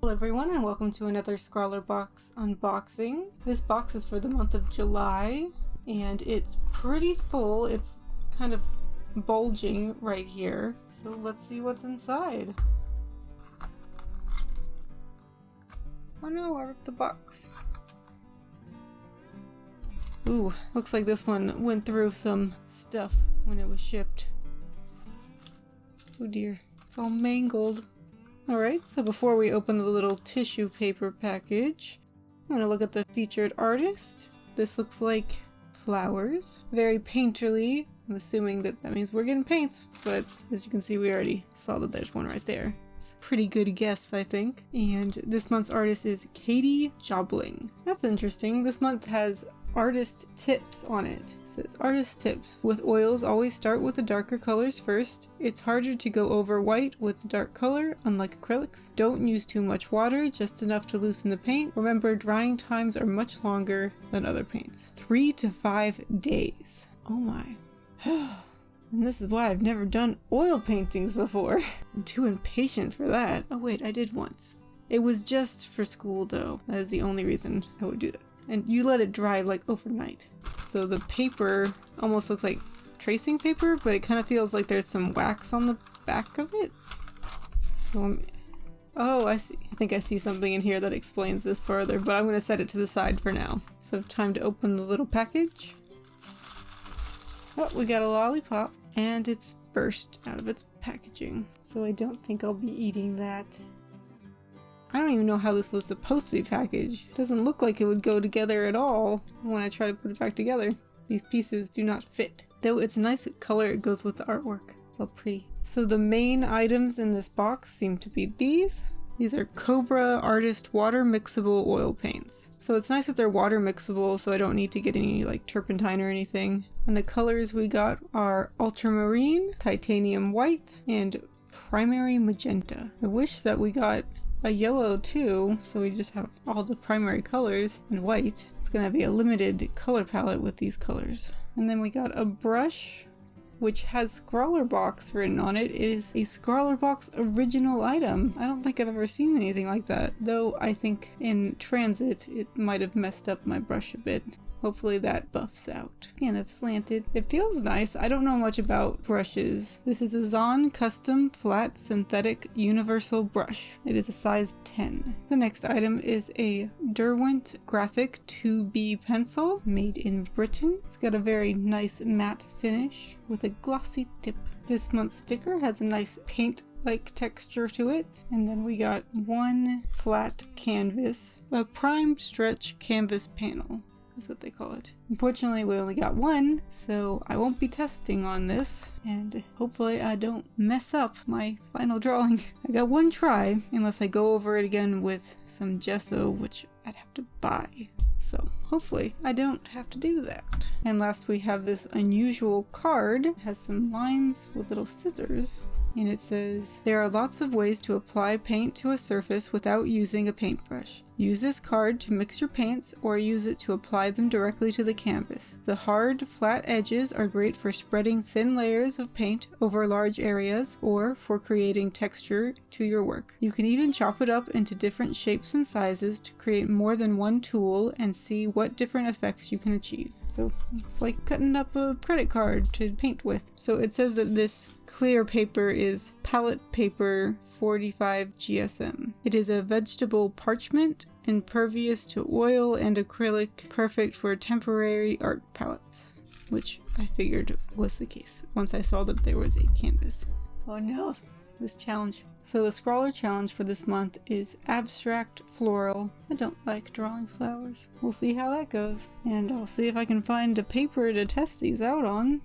Hello everyone and welcome to another Scrawlrbox unboxing. This box is for the month of July and it's pretty full. It's kind of bulging right here. So let's see what's inside. Oh no, I ripped the box. Ooh, looks like this one went through some stuff when it was shipped. Oh dear, it's all mangled. Alright, so before we open the little tissue paper package, I'm going to look at the featured artist. This looks like flowers. Very painterly. I'm assuming that means we're getting paints, but as you can see we already saw that there's one right there. It's a pretty good guess, I think. And this month's artist is Katie Jobling. That's interesting. This month has artist tips on it. It says artist tips. With oils, always start with the darker colors first. It's harder to go over white with the dark color, unlike acrylics. Don't use too much water, just enough to loosen the paint. Remember, drying times are much longer than other paints. 3 to 5 days. Oh my. And this is why I've never done oil paintings before. I'm too impatient for that. Oh wait, I did once. It was just for school though. That is the only reason I would do that. And you let it dry like overnight. So the paper almost looks like tracing paper, but it kind of feels like there's some wax on the back of it. So oh, I see. I think I see something in here that explains this further, but I'm going to set it to the side for now. So time to open the little package. Oh, we got a lollipop. And it's burst out of its packaging. So I don't think I'll be eating that. I don't even know how this was supposed to be packaged. It doesn't look like it would go together at all when I try to put it back together. These pieces do not fit. Though it's a nice color, it goes with the artwork. It's all pretty. So the main items in this box seem to be these. These are Cobra Artist Water Mixable Oil Paints. So it's nice that they're water mixable, so I don't need to get any like turpentine or anything. And the colors we got are Ultramarine, Titanium White, and Primary Magenta. I wish that we got a yellow too, so we just have all the primary colors in white. It's gonna be a limited color palette with these colors. And then we got a brush which has Scrawlrbox written on it. It is a Scrawlrbox original item. I don't think I've ever seen anything like that, though I think in transit it might have messed up my brush a bit. Hopefully that buffs out. Kind of slanted. It feels nice. I don't know much about brushes. This is a Zahn Custom Flat Synthetic Universal Brush. It is a size 10. The next item is a Derwent Graphic 2B pencil made in Britain. It's got a very nice matte finish with a glossy tip. This month's sticker has a nice paint-like texture to it. And then we got one flat canvas, a prime stretch canvas panel. That's what they call it. Unfortunately, we only got one, so I won't be testing on this, and hopefully I don't mess up my final drawing. I got one try, unless I go over it again with some gesso, which I'd have to buy. So hopefully I don't have to do that. And last we have this unusual card. It has some lines with little scissors. And it says, there are lots of ways to apply paint to a surface without using a paintbrush. Use this card to mix your paints or use it to apply them directly to the canvas. The hard, flat edges are great for spreading thin layers of paint over large areas or for creating texture to your work. You can even chop it up into different shapes and sizes to create more than one tool and see what different effects you can achieve. So it's like cutting up a credit card to paint with. So it says that this clear paper is palette paper 45 GSM. It is a vegetable parchment, impervious to oil and acrylic, perfect for temporary art palettes, which I figured was the case once I saw that there was a canvas. Oh no, this challenge. So the Scrawler challenge for this month is abstract floral. I don't like drawing flowers. We'll see how that goes. And I'll see if I can find a paper to test these out on.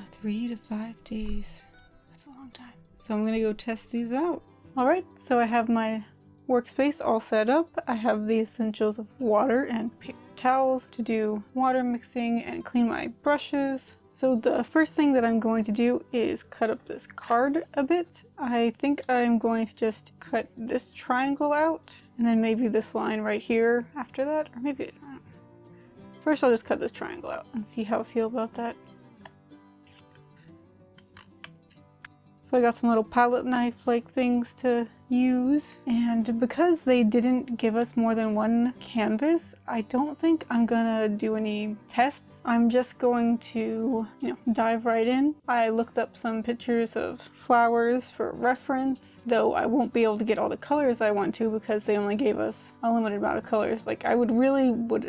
3 to 5 days. That's a long time. So I'm gonna go test these out. Alright, so I have my workspace all set up. I have the essentials of water and paper towels to do water mixing and clean my brushes. So the first thing that I'm going to do is cut up this card a bit. I think I'm going to just cut this triangle out and then maybe this line right here after that, or maybe first I'll just cut this triangle out and see how I feel about that. So I got some little palette knife like things to use, and because they didn't give us more than one canvas, I don't think I'm gonna do any tests. I'm just going to, dive right in. I looked up some pictures of flowers for reference, though I won't be able to get all the colors I want to because they only gave us a limited amount of colors. Like, I would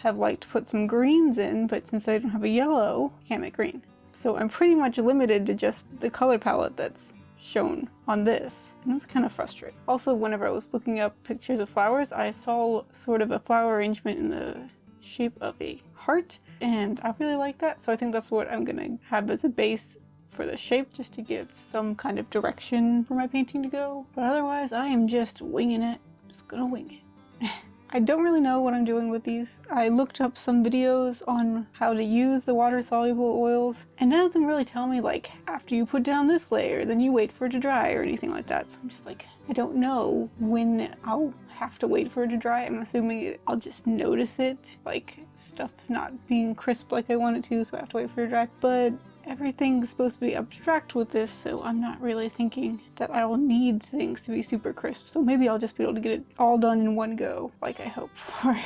have liked to put some greens in, but since I don't have a yellow, I can't make green. So I'm pretty much limited to just the color palette that's shown on this, and that's kind of frustrating. Also, whenever I was looking up pictures of flowers, I saw sort of a flower arrangement in the shape of a heart, and I really like that, so I think that's what I'm gonna have as a base for the shape, just to give some kind of direction for my painting to go. But otherwise, I am just winging it. Just gonna wing it. I don't really know what I'm doing with these. I looked up some videos on how to use the water-soluble oils, and none of them really tell me, like, after you put down this layer, then you wait for it to dry or anything like that. So I'm just like, I don't know when I'll have to wait for it to dry. I'm assuming I'll just notice it, like stuff's not being crisp like I want it to, so I have to wait for it to dry. But everything's supposed to be abstract with this, so I'm not really thinking that I'll need things to be super crisp. So maybe I'll just be able to get it all done in one go, like I hope for.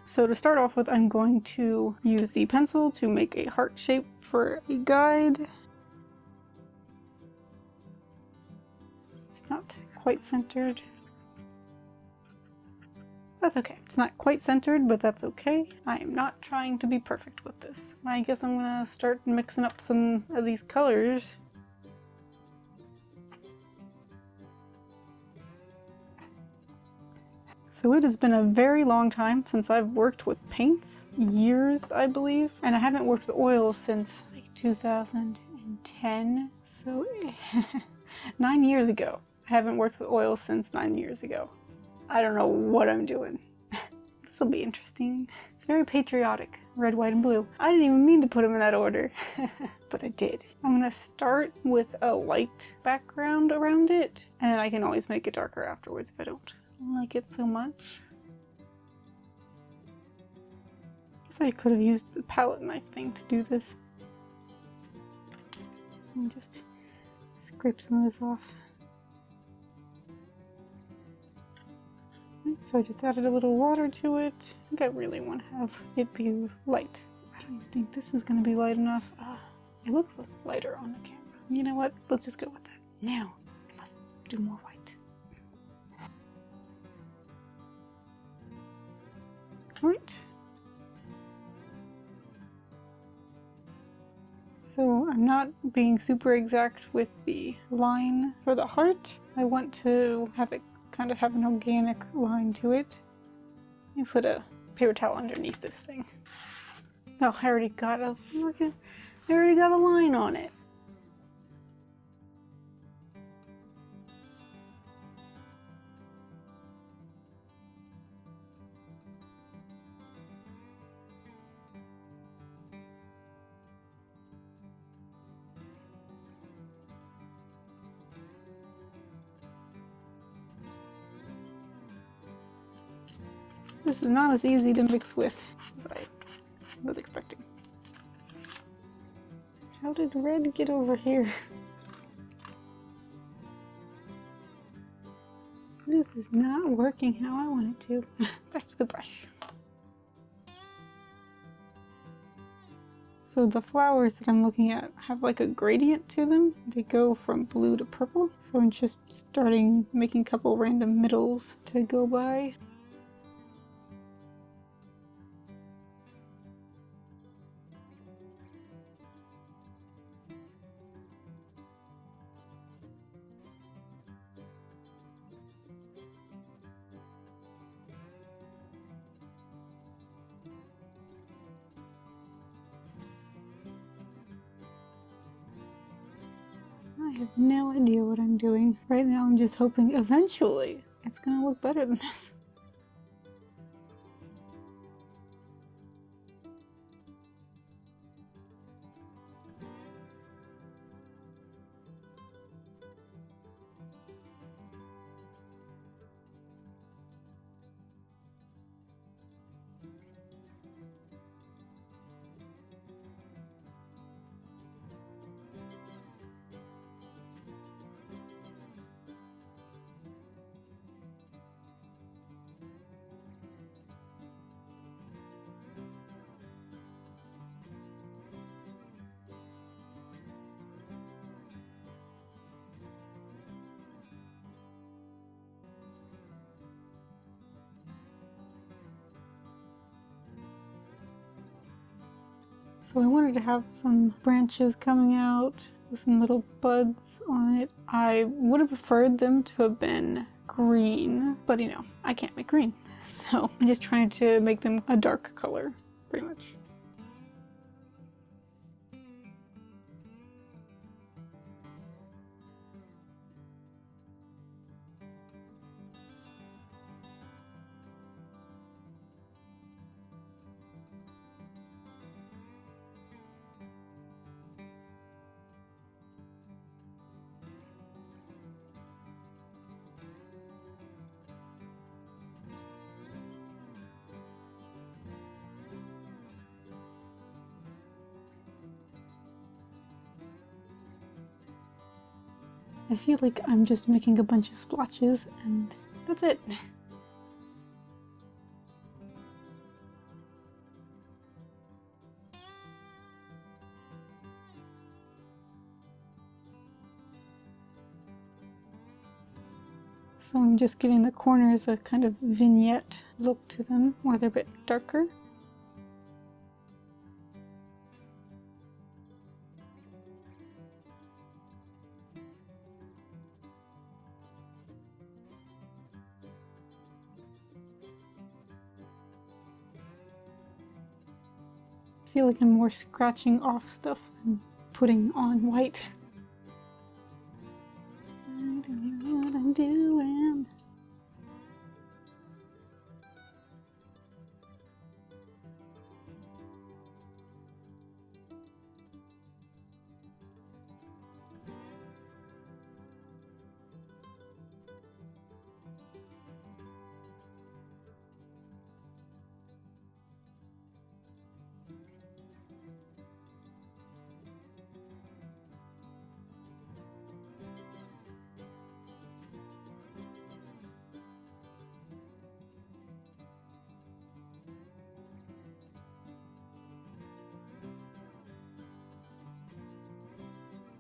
So to start off with, I'm going to use the pencil to make a heart shape for a guide. It's not quite centered. That's okay. It's not quite centered, but that's okay. I am not trying to be perfect with this. I guess I'm gonna start mixing up some of these colors. So it has been a very long time since I've worked with paints. Years, I believe. And I haven't worked with oils since like 2010. So 9 years ago. I haven't worked with oils since 9 years ago. I don't know what I'm doing. This will be interesting. It's very patriotic. Red, white, and blue. I didn't even mean to put them in that order, but I did. I'm gonna start with a light background around it, and I can always make it darker afterwards if I don't like it so much. I guess I could have used the palette knife thing to do this. And just scrape some of this off. So I just added a little water to it. I think I really want to have it be light. I don't even think this is going to be light enough. It looks lighter on the camera. You know what? Let's just go with that. Now, I must do more white. Alright. So I'm not being super exact with the line for the heart. I want to have it kind of have an organic line to it. Let me put a paper towel underneath this thing. No, I already got a line on it. This is not as easy to mix with as I was expecting. How did red get over here? This is not working how I want it to. Back to the brush. So the flowers that I'm looking at have like a gradient to them. They go from blue to purple. So I'm just making a couple random middles to go by. I have no idea what I'm doing. Right now I'm just hoping eventually it's gonna look better than this. So I wanted to have some branches coming out with some little buds on it. I would have preferred them to have been green, but you know, I can't make green. So I'm just trying to make them a dark color, pretty much. I feel like I'm just making a bunch of splotches and that's it. So I'm just giving the corners a kind of vignette look to them, where they're a bit darker. I feel like I'm more scratching off stuff than putting on white. I don't know what I'm doing.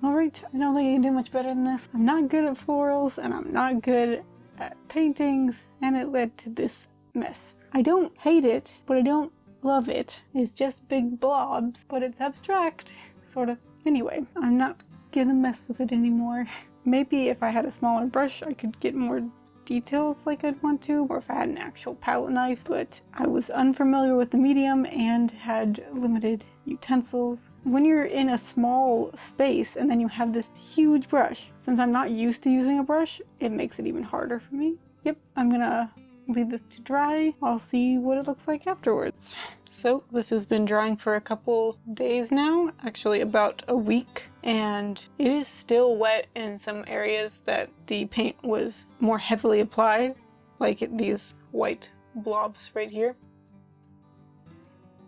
Alright, I don't think I can do much better than this. I'm not good at florals and I'm not good at paintings, and it led to this mess. I don't hate it, but I don't love it. It's just big blobs, but it's abstract, sort of. Anyway, I'm not gonna mess with it anymore. Maybe if I had a smaller brush I could get more details like I'd want to, or if I had an actual palette knife, but I was unfamiliar with the medium and had limited utensils. When you're in a small space and then you have this huge brush, since I'm not used to using a brush, it makes it even harder for me. Yep, I'm gonna leave this to dry. I'll see what it looks like afterwards. So this has been drying for a couple days now, actually about a week, and it is still wet in some areas that the paint was more heavily applied, like these white blobs right here.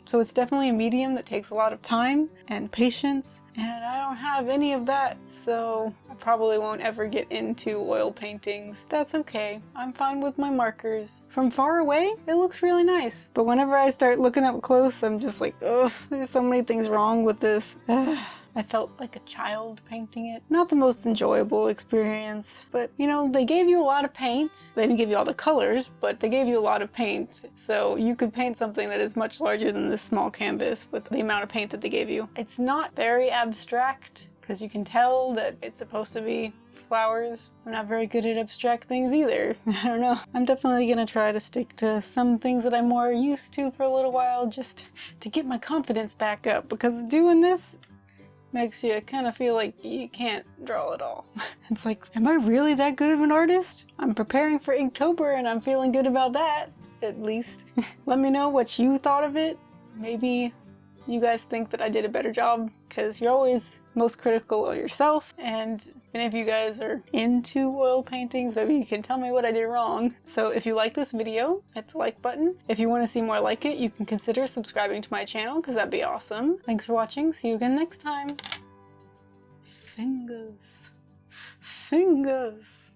So it's definitely a medium that takes a lot of time and patience, and I don't have any of that, so I probably won't ever get into oil paintings. That's okay. I'm fine with my markers. From far away, it looks really nice, but whenever I start looking up close, I'm just like, ugh, there's so many things wrong with this. I felt like a child painting it. Not the most enjoyable experience, but you know, they gave you a lot of paint. They didn't give you all the colors, but they gave you a lot of paint. So you could paint something that is much larger than this small canvas with the amount of paint that they gave you. It's not very abstract, because you can tell that it's supposed to be flowers. I'm not very good at abstract things either. I don't know. I'm definitely gonna try to stick to some things that I'm more used to for a little while, just to get my confidence back up, because doing this makes you kind of feel like you can't draw at all. It's like, am I really that good of an artist? I'm preparing for Inktober and I'm feeling good about that, at least. Let me know what you thought of it. Maybe you guys think that I did a better job, because you're always most critical of yourself, and if any of you guys are into oil paintings, maybe you can tell me what I did wrong. So if you like this video, hit the like button. If you want to see more like it, you can consider subscribing to my channel, because that'd be awesome. Thanks for watching. See you again next time. Fingers. Fingers.